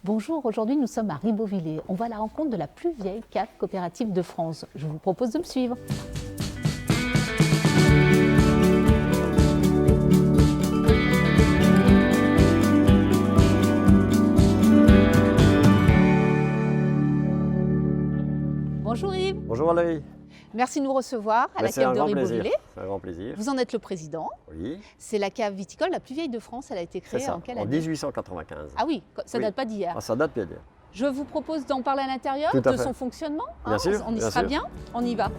Bonjour, aujourd'hui nous sommes à Ribeauvillé. On va à la rencontre de la plus vieille cave coopérative de France. Je vous propose de me suivre. Bonjour Yves. Bonjour Valérie. Merci de nous recevoir à la cave de Ribeauvillé. C'est un grand plaisir. Vous en êtes le président. Oui. C'est la cave viticole la plus vieille de France. Elle a été créée en quelle année? En 1895. Ah oui, ça date pas d'hier. Ah, ça date bien d'hier. Je vous propose d'en parler à l'intérieur, Tout à de fait. son fonctionnement. Bien sûr, on y bien sera sûr. bien. On y va.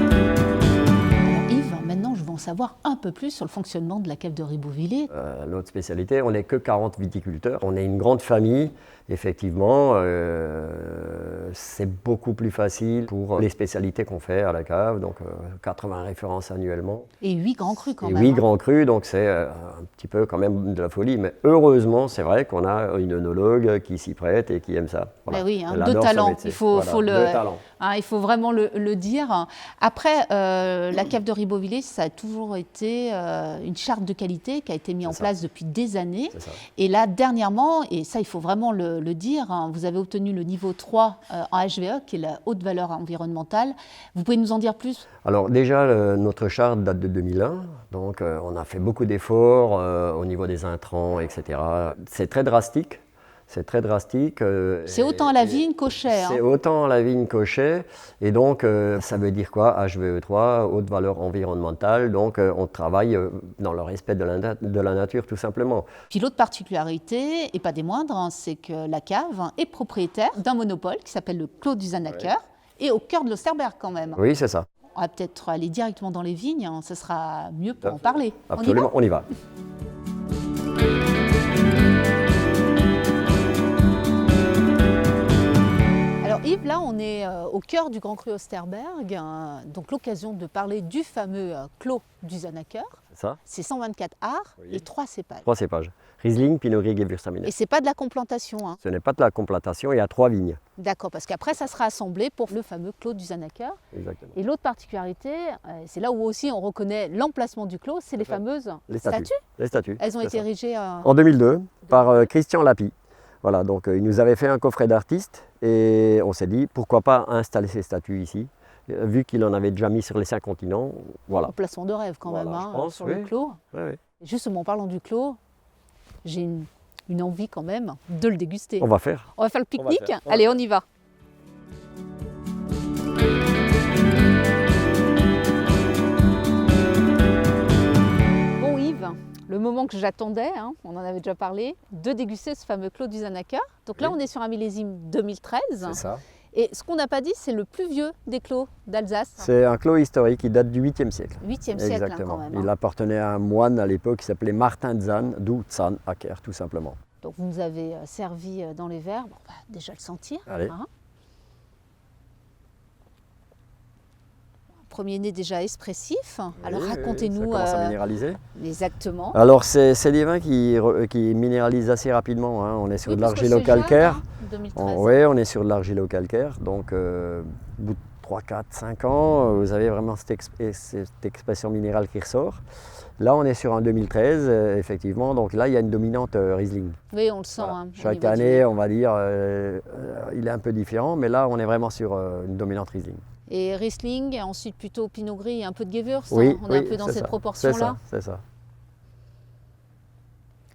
Alors Yves, maintenant je veux en savoir un peu plus sur le fonctionnement de la cave de Ribeauvillé. Notre spécialité, on n'est que 40 viticulteurs. On est une grande famille, effectivement. C'est beaucoup plus facile pour les spécialités qu'on fait à la cave. Donc 80 références annuellement. Et 8 grands crus quand Et même. 8 grands crus, donc c'est un petit peu quand même de la folie. Mais heureusement, c'est vrai qu'on a une œnologue qui s'y prête et qui aime ça. Ben oui, hein, Elle de adore son talent. métier. Il faut, De talent. il faut vraiment le dire. Après, la cave de Ribeauvillé, ça a toujours été une charte de qualité qui a été mise en place depuis des années. C'est ça. Et là, dernièrement, et ça, il faut vraiment le dire, hein, vous avez obtenu le niveau 3 en HVE, qui est la haute valeur environnementale. Vous pouvez nous en dire plus? Alors déjà, notre charte date de 2001, donc on a fait beaucoup d'efforts au niveau des intrants, etc. C'est très drastique. C'est très drastique. C'est autant à la vigne qu'au chai. C'est autant à la vigne qu'au chai. Et donc, ça veut dire quoi? HVE3, haute valeur environnementale. Donc, on travaille dans le respect de la nature, tout simplement. Puis l'autre particularité, et pas des moindres, hein, c'est que la cave est propriétaire d'un monopole qui s'appelle le Clos du Zanacker, et au cœur de l'Osterberg quand même. Oui, c'est ça. On va peut-être aller directement dans les vignes, hein, ce sera mieux pour en parler. Absolument, on y va. Alors Yves, là on est au cœur du Grand Cru Osterberg, donc l'occasion de parler du fameux Clos du Zanacker. C'est ça. C'est 124 arts Oui. et 3 cépages. 3 cépages. Riesling, Pinot Gris et Gewürztraminer. Et c'est pas de la complantation, hein. Ce n'est pas de la complantation, il y a 3 vignes. D'accord, parce qu'après ça sera assemblé pour le fameux Clos du Zanacker. Exactement. Et l'autre particularité, c'est là où aussi on reconnaît l'emplacement du clos, c'est les fameuses Les statues. Les statues. Elles ont c'est été ça. érigées En 2002, par Christian Lapie. Voilà, donc il nous avait fait un coffret d'artistes et on s'est dit pourquoi pas installer ces statues ici, vu qu'il en avait déjà mis sur les 5 continents. Voilà. emplacements de rêve quand Voilà, même, je hein, pense, sur oui. le clos. Ouais, ouais. Justement, en parlant du clos, j'ai une envie quand même de le déguster. On va faire. On va faire le pique-nique. faire. Allez, on y va. Bon Yves, le moment que j'attendais, hein, on en avait déjà parlé, de déguster ce fameux Clos du Zanacker. Donc là, Oui. on est sur un millésime 2013. C'est ça. Et ce qu'on n'a pas dit, c'est le plus vieux des clos d'Alsace. C'est un clos historique qui date du 8e siècle. 8e siècle, hein, Exactement. quand même. Il hein. appartenait à un moine à l'époque qui s'appelait Martin Zahn, d'où Zahn Acker, tout simplement. Donc vous nous avez servi dans les verres. Bon, on va déjà le sentir. Allez. hein. Premier nez déjà expressif. Alors Oui, oui, racontez-nous ça commence à minéraliser. exactement. Alors, c'est des vins qui minéralisent assez rapidement. Hein. On est sur Oui, de parce que l'argilo-calcaire. c'est jeune, hein, 2013. Oui, on est sur de l'argilo-calcaire. Donc, au bout de 3, 4, 5 ans, vous avez vraiment cette expression minérale qui ressort. Là, on est sur un 2013, effectivement. Donc là, il y a une dominante Riesling. Oui, on le sent. Voilà. hein, au Chaque niveau du année, nez. on va dire, il est un peu différent. Mais là, on est vraiment sur une dominante Riesling. Et Riesling, ensuite plutôt Pinot Gris et un peu de Gewürz. Oui, hein. On est un oui, peu dans c'est cette ça. proportion-là. C'est ça.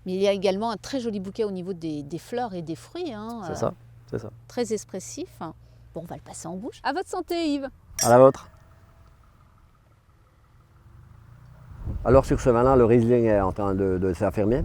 Mais il y a également un très joli bouquet au niveau des fleurs et des fruits. hein, C'est ça. C'est ça. Très expressif. Bon, on va le passer en bouche. À votre santé, Yves. À la vôtre. Alors sur ce vin-là, le Riesling est en train de s'affirmer.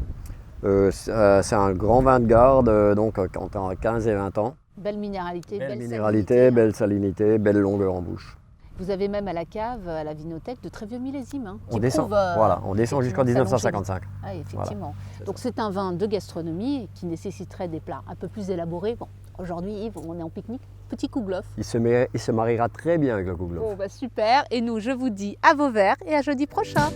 C'est un grand vin de garde, donc entre 15 et 20 ans. Belle minéralité, Belle belle minéralité, salinité. belle salinité, belle longueur en bouche. Vous avez même à la cave, à la vinothèque, de très vieux millésimes. hein, On qui descend, prouvent, voilà, on descend jusqu'en effectivement, sa 1955. Ah, effectivement. c'est Donc c'est un vin de gastronomie qui nécessiterait des plats un peu plus élaborés. Bon, aujourd'hui, Yves, on est en pique-nique. Petit kouglof. Il se mariera très bien avec le Kouglof. Bon, bah super. Et nous, je vous dis à vos verres et à jeudi prochain.